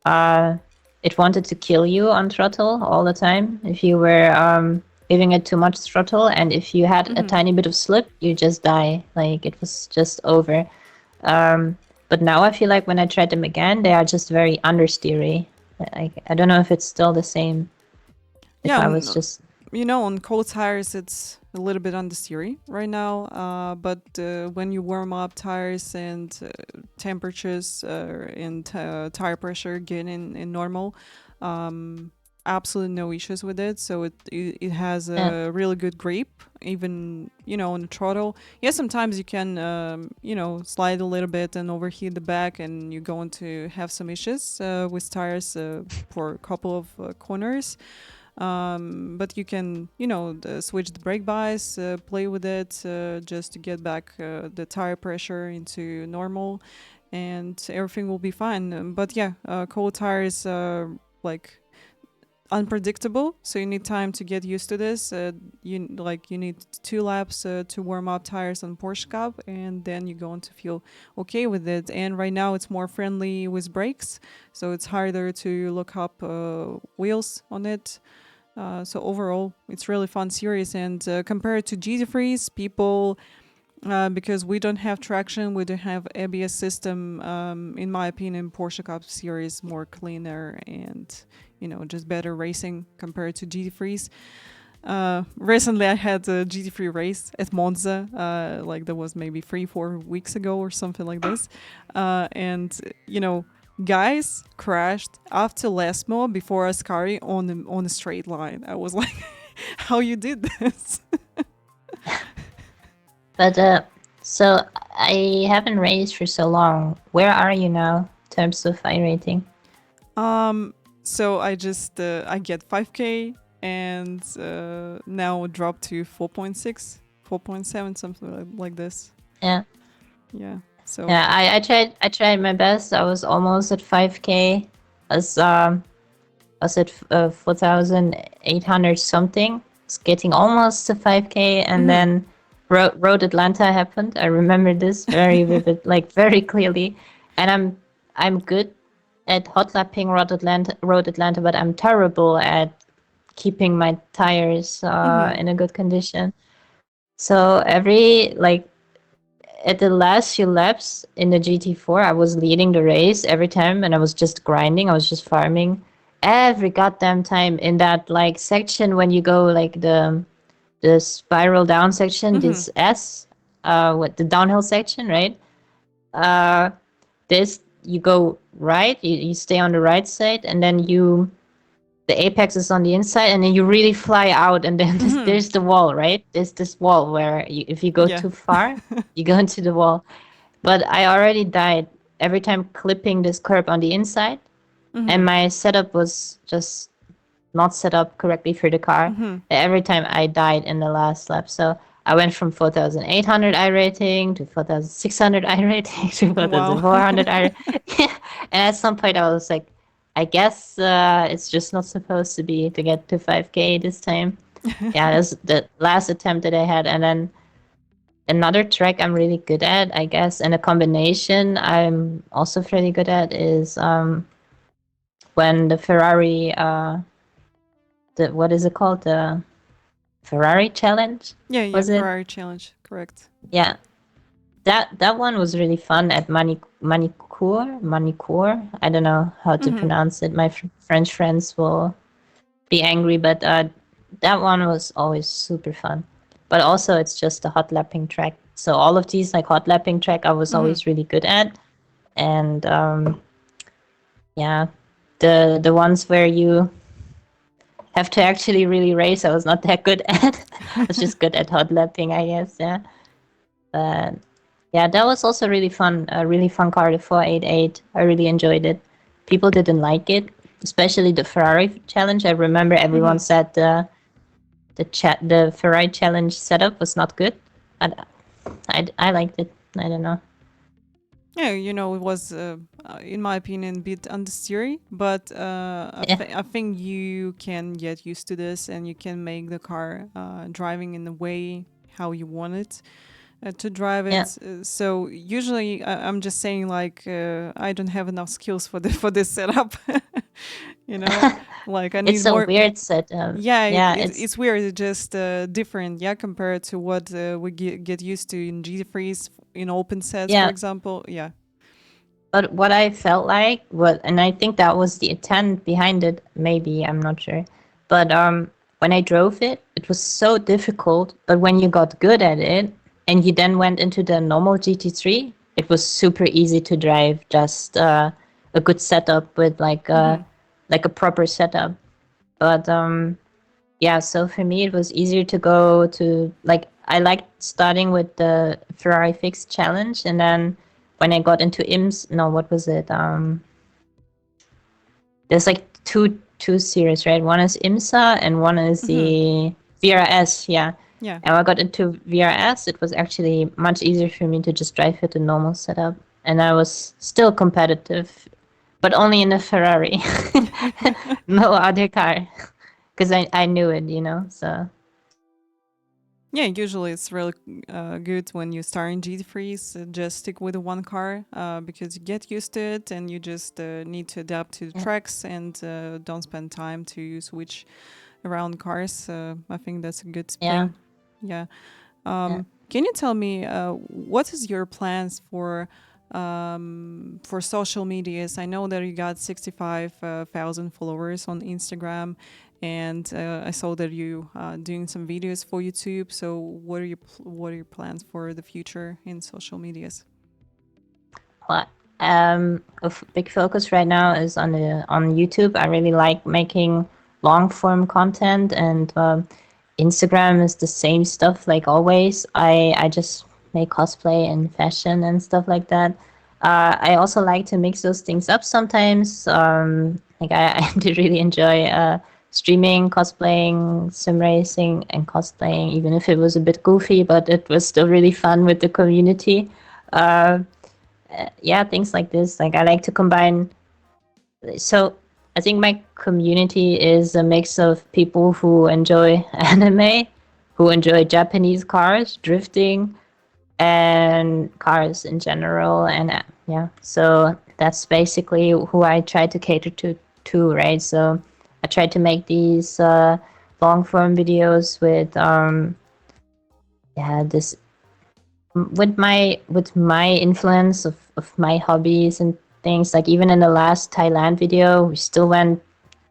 Uh, it wanted to kill you on throttle all the time if you were giving it too much throttle, and if you had a tiny bit of slip, you just die. Like it was just over. But now I feel like when I tried them again, they are just very understeery. I don't know if it's still the same. If Yeah, I was just on cold tires, it's a little bit understeery right now. But when you warm up tires and temperatures and tire pressure get in normal, absolutely no issues with it. So it has yeah, a really good grip, even on the throttle. Yeah, sometimes you can slide a little bit and overheat the back, and you're going to have some issues with tires for a couple of corners. But you can switch the brake bias, play with it just to get back the tire pressure into normal, and everything will be fine. But yeah, cold tires like unpredictable, so you need time to get used to this. You need 2 laps to warm up tires on Porsche Cup, and then you're going to feel okay with it. And right now it's more friendly with brakes, so it's harder to look up wheels on it. So overall, it's really fun series. And compared to GT3s, people, because we don't have traction, we don't have ABS system. In my opinion, Porsche Cup series more cleaner and just better racing compared to GT3s. Recently, I had a GT3 race at Monza. Like that was maybe 3-4 weeks ago or something like this. And guys crashed after Lesmo before Ascari on a straight line. I was like, how you did this? but so I haven't raced for so long. Where are you now in terms of iRating? So I just I get 5K and now drop to 4.6, 4.7, something like this. Yeah, Yeah. So yeah. I tried my best. I was almost at 5K. As I was at 4,800 something. It's getting almost to 5K, and then Road Atlanta happened. I remember this very vivid, like very clearly. And I'm good at hot lapping Road Atlanta, but I'm terrible at keeping my tires in a good condition. So at the last few laps in the GT4, I was leading the race every time, and I was just grinding. I was just farming every goddamn time in that section when you go the spiral down section, this what the downhill section, right? This you go right, you stay on the right side, and then the apex is on the inside, and then you really fly out, and then there's the wall, right? There's this wall where if you go yeah. too far, you go into the wall. But I already died every time clipping this curb on the inside, and my setup was just not set up correctly for the car. Every time I died in the last lap. So I went from 4,800 iRating to 4,600 iRating to Wow. 4,400 iRating. And at some point I was like, I guess it's just not supposed to be to get to 5K this time. Yeah, that's the last attempt that I had. And then another track I'm really good at, I guess, and a combination I'm also pretty good at is when the Ferrari what is it called? The Ferrari challenge? Yeah, Was it? Ferrari challenge, correct. Yeah. That one was really fun at Manicourt. I don't know how to pronounce it. My French friends will be angry, but that one was always super fun. But also, it's just a hot lapping track. So all of these hot lapping track, I was always really good at, and yeah, the ones where you have to actually really race, I was not that good at. I was just good at hot lapping, I guess. Yeah. But yeah, that was also really fun. A really fun car, the 488. I really enjoyed it. People didn't like it, especially the Ferrari challenge. I remember Mm-hmm. everyone said the Ferrari challenge setup was not good. And I liked it. I don't know. Yeah, it was, in my opinion, a bit understeery, but Yeah, I think you can get used to this and you can make the car driving in the way how you want it to drive yeah. it. So usually I'm just saying like I don't have enough skills for for this setup. you know, like I need It's a more. weird setup. Yeah, Yeah, it's it's weird. It's just different, yeah, compared to what we get used to in G3s in open sets, for yeah. example. Yeah. But what I felt like, and I think that was the intent behind it. Maybe I'm not sure, but when I drove it, it was so difficult. But when you got good at it, and you then went into the normal GT3, it was super easy to drive. Just a good setup with Mm-hmm. like a proper setup. But yeah, so for me, it was easier to go to like I liked starting with the Ferrari Fix Challenge, and then when I got into IMS, no, what was it? There's like two series, right? One is IMSA and one is Mm-hmm. the VRS, yeah. Yeah. And when I got into VRS, it was actually much easier for me to just drive it the normal setup, and I was still competitive, but only in a Ferrari, no other car, because I knew it, so. Yeah, usually it's really good when you start in GT3s, just stick with the one car because you get used to it and you just need to adapt to the Yeah. tracks and don't spend time to switch around cars. I think that's a good Yeah. thing. Yeah. Yeah. Can you tell me what is your plans for social medias? I know that you got 65,000 followers on Instagram, and I saw that you doing some videos for YouTube. So what are your plans for the future in social medias? Well, big focus right now is on YouTube. I really like making long form content, and Instagram is the same stuff like always. I just make cosplay and fashion and stuff like that. I also like to mix those things up sometimes. Like I did really enjoy streaming, cosplaying, sim racing, and cosplaying, even if it was a bit goofy, but it was still really fun with the community. Uh, yeah, things like this. Like I like to combine. So I think my community is a mix of people who enjoy anime, who enjoy Japanese cars, drifting, and cars in general. And yeah, so that's basically who I try to cater to, right? So I try to make these long form videos with yeah, this with my influence of my hobbies and things. Like even in the last Thailand video, we still went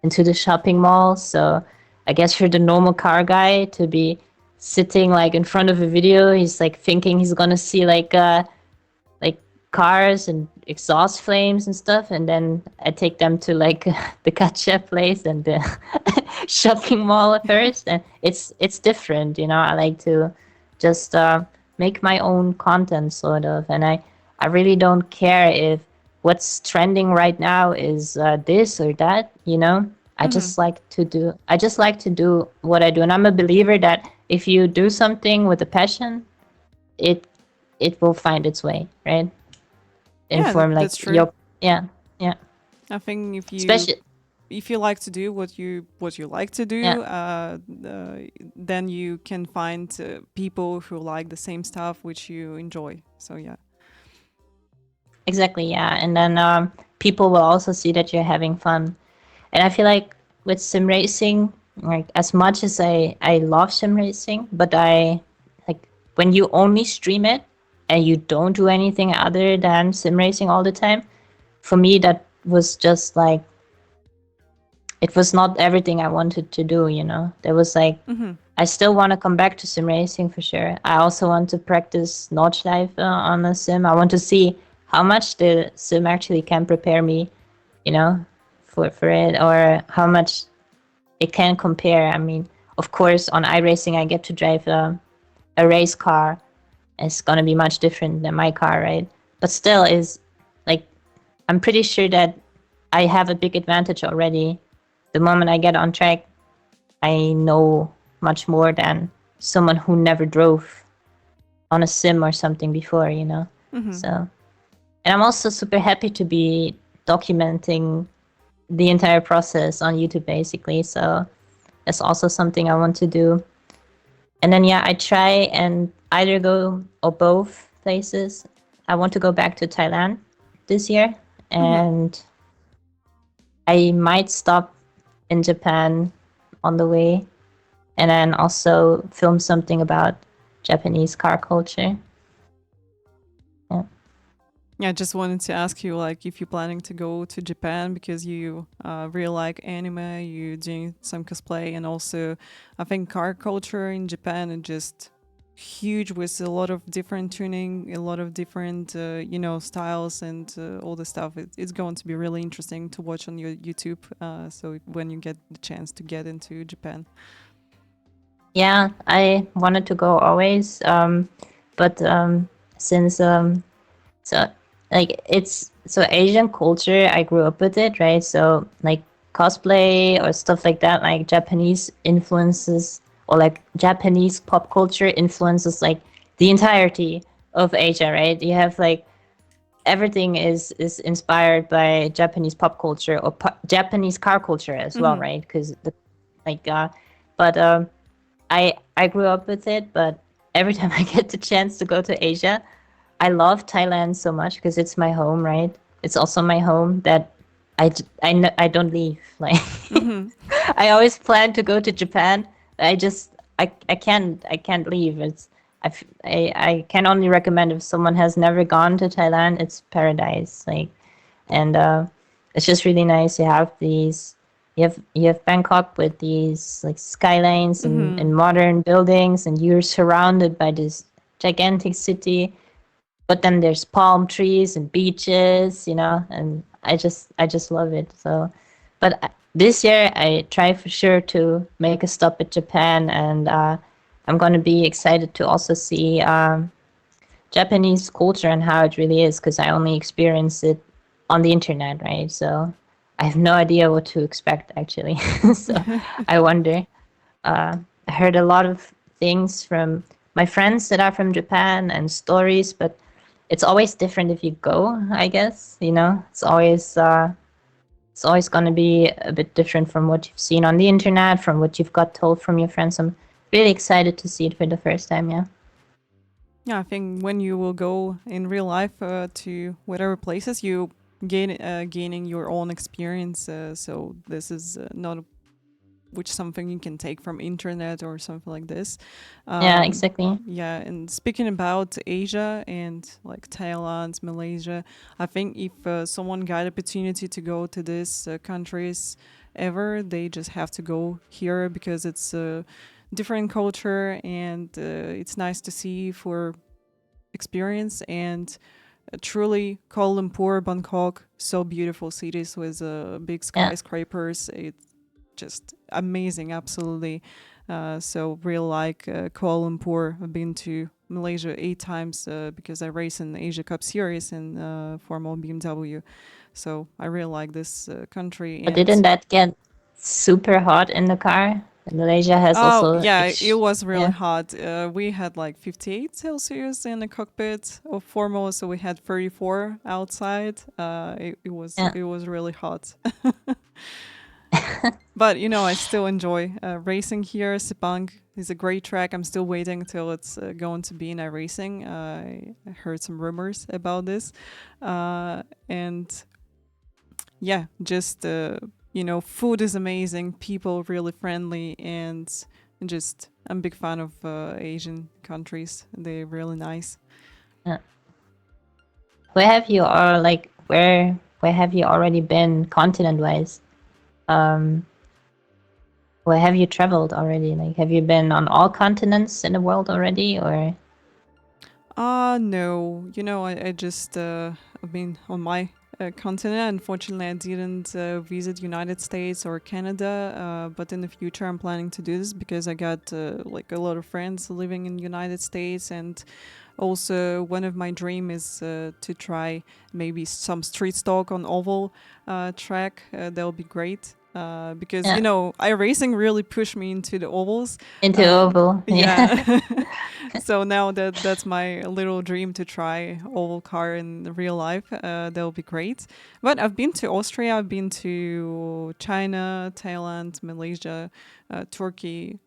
into the shopping mall. So I guess for the normal car guy to be sitting like in front of a video, he's like thinking he's gonna see like cars and exhaust flames and stuff, and then I take them to like the gacha place and the shopping mall at first, and it's different, I like to just make my own content sort of, and I really don't care if what's trending right now is this or that. Mm-hmm. I just like to do what I do, and I'm a believer that if you do something with a passion, it it will find its way, right? Yeah, Inform like that's true. your yeah, yeah. I think Especially if you like to do what you like to yeah, do, then you can find people who like the same stuff which you enjoy. So yeah. exactly, yeah. And then people will also see that you're having fun. And I feel like with sim racing, like as much as I love sim racing, but I like when you only stream it and you don't do anything other than sim racing all the time, for me that was just like it was not everything I wanted to do, There was like Mm-hmm. I still want to come back to sim racing for sure. I also want to practice Notchdive on a sim. I want to see how much the sim actually can prepare me, you know, for it, or how much it can compare. I mean, of course, on iRacing, I get to drive a race car, It's gonna be much different than my car, right? But still, is like I'm pretty sure that I have a big advantage already. The moment I get on track, I know much more than someone who never drove on a sim or something before, you know? Hmm. So, and I'm also super happy to be documenting the entire process on YouTube, basically. So, that's also something I want to do. And then, yeah, I try and either go or both places. I want to go back to Thailand this year, Hmm. and I might stop in Japan on the way, and then also film something about Japanese car culture. Yeah. Yeah, I just wanted to ask you, like, if you're planning to go to Japan because you really like anime, you doing some cosplay, and also I think car culture in Japan is just huge with a lot of different tuning, a lot of different, styles and all the stuff. It's going to be really interesting to watch on your YouTube. So when you get the chance to get into Japan. Yeah, I wanted to go always, but since so like it's so Asian culture, I grew up with it, right? So like cosplay or stuff like that, like Japanese influences or like Japanese pop culture influences like the entirety of Asia, right? You have like everything is inspired by Japanese pop culture or Japanese car culture as well, Hmm. right? Because the like but I grew up with it, but every time I get the chance to go to Asia, I love Thailand so much because it's my home, right? It's also my home that I don't leave. Like Hmm. I always plan to go to Japan. I just I can't leave. I can only recommend if someone has never gone to Thailand. It's paradise. Like and it's just really nice. You have Bangkok with these like skylines Hmm. and modern buildings, and you're surrounded by this gigantic city. But then there's palm trees and beaches, and I just love it. So, but this year I try for sure to make a stop at Japan, and I'm gonna be excited to also see Japanese culture and how it really is because I only experience it on the internet, right? So I have no idea what to expect actually. So I wonder. I heard a lot of things from my friends that are from Japan and stories, but it's always different if you go. I guess it's always going to be a bit different from what you've seen on the internet, from what you've got told from your friends. I'm really excited to see it for the first time. Yeah. Yeah, I think when you will go in real life to whatever places, you gaining your own experience. So this is not which something you can take from internet or something like this. Yeah. Um, Exactly. yeah, and speaking about Asia and like Thailand, Malaysia, I think if someone got opportunity to go to these countries ever, they just have to go here because it's a different culture and it's nice to see for experience and truly Kuala Lumpur, Bangkok, so beautiful cities with big Yeah. skyscrapers. It's just amazing, absolutely. So real like Kuala Lumpur. I've been to Malaysia 8 times because I race in the Asia Cup Series in Formula BMW. So I really like this country But and didn't that get super hot in the car? Malaysia has oh, also. yeah, it was really Yeah. hot. We had like 58 Celsius in the cockpit of Formula, so we had 34 outside. It was Yeah. it was really hot. But I still enjoy racing here. Sepang is a great track. I'm still waiting until it's going to be in iRacing. I heard some rumors about this, and yeah, just food is amazing, people really friendly, and just I'm a big fan of Asian countries. They're really nice. Yeah. Where have you already been continent wise? Um, where have you traveled already? Like, have you been on all continents in the world already, or? No, I just I've been on my continent. Unfortunately, I didn't visit United States or Canada, but in the future, I'm planning to do this because I got like a lot of friends living in United States, and also one of my dream is to try maybe some street stock on oval track. That'll be great. Because Yeah. iRacing really pushed me into the ovals. Into oval. Yeah. Yeah. So now that's my little dream to try oval car in real life. That'll be great. But I've been to Austria, I've been to China, Thailand, Malaysia, Turkey.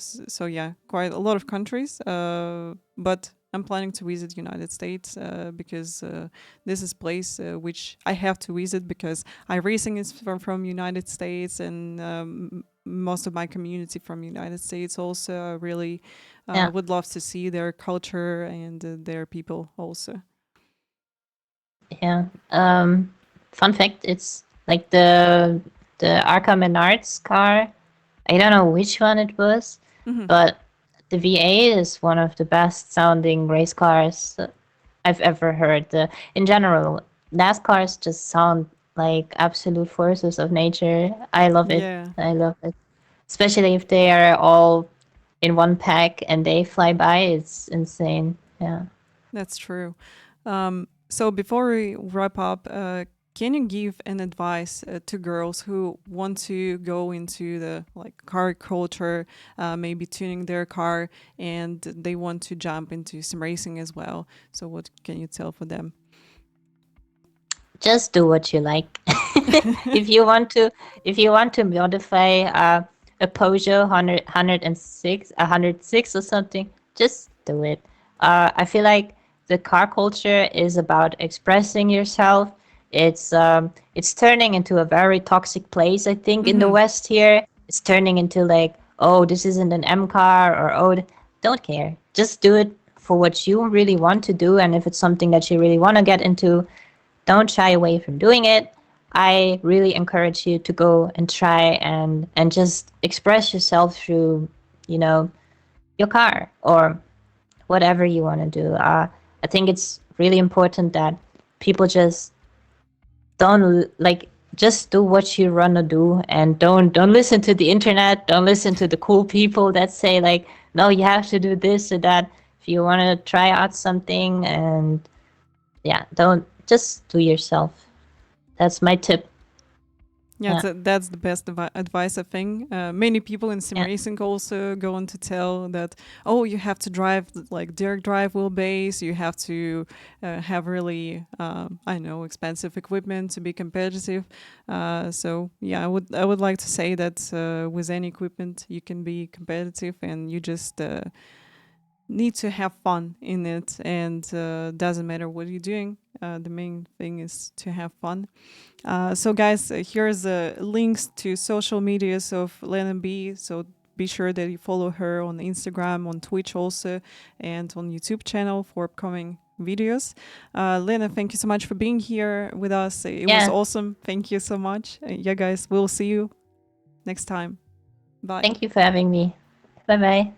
So yeah, quite a lot of countries. But I'm planning to visit United States because this is place which I have to visit because iRacing is from United States, and most of my community from United States also. I really Yeah. would love to see their culture and their people also. Yeah. Fun fact: it's like the Arca Menards car. I don't know which one it was, Hmm. but the V8 is one of the best sounding race cars I've ever heard. In general, NASCARs just sound like absolute forces of nature. I love it. Yeah, I love it, especially if they are all in one pack and they fly by. It's insane. Yeah. that's true. So before we wrap up, can you give an advice to girls who want to go into the like car culture, maybe tuning their car, and they want to jump into sim racing as well? So what can you tell for them? Just do what you like. if you want to, if you want to modify a Peugeot 106 or something, just do it. I feel like the car culture is about expressing yourself. It's turning into a very toxic place. I think in the Hmm. West here, it's turning into like, oh, this isn't an M car, or oh, don't care. Just do it for what you really want to do, and if it's something that you really want to get into, don't shy away from doing it. I really encourage you to go and try and just express yourself through, you know, your car or whatever you want to do. I think it's really important that people just don't like just do what you want to do, and don't listen to the internet. Don't listen to the cool people that say like, no, you have to do this or that. If you want to try out something, and yeah, don't just do yourself. That's my tip. Yeah, Yeah. that's the best advice, I think. Many people in sim Yeah. racing also go on to tell that, oh, you have to drive like dirt drive wheelbase, you have to have really, I know, expensive equipment to be competitive. So yeah, I would like to say that with any equipment you can be competitive, and you just need to have fun in it, and doesn't matter what you're doing. The main thing is to have fun. So, guys, here's links to social medias of Lena Bee. So be sure that you follow her on Instagram, on Twitch also, and on YouTube channel for upcoming videos. Lena, thank you so much for being here with us. It was Yeah. awesome. Thank you so much. Yeah, guys, we'll see you next time. Bye. Thank you for having me. Bye bye.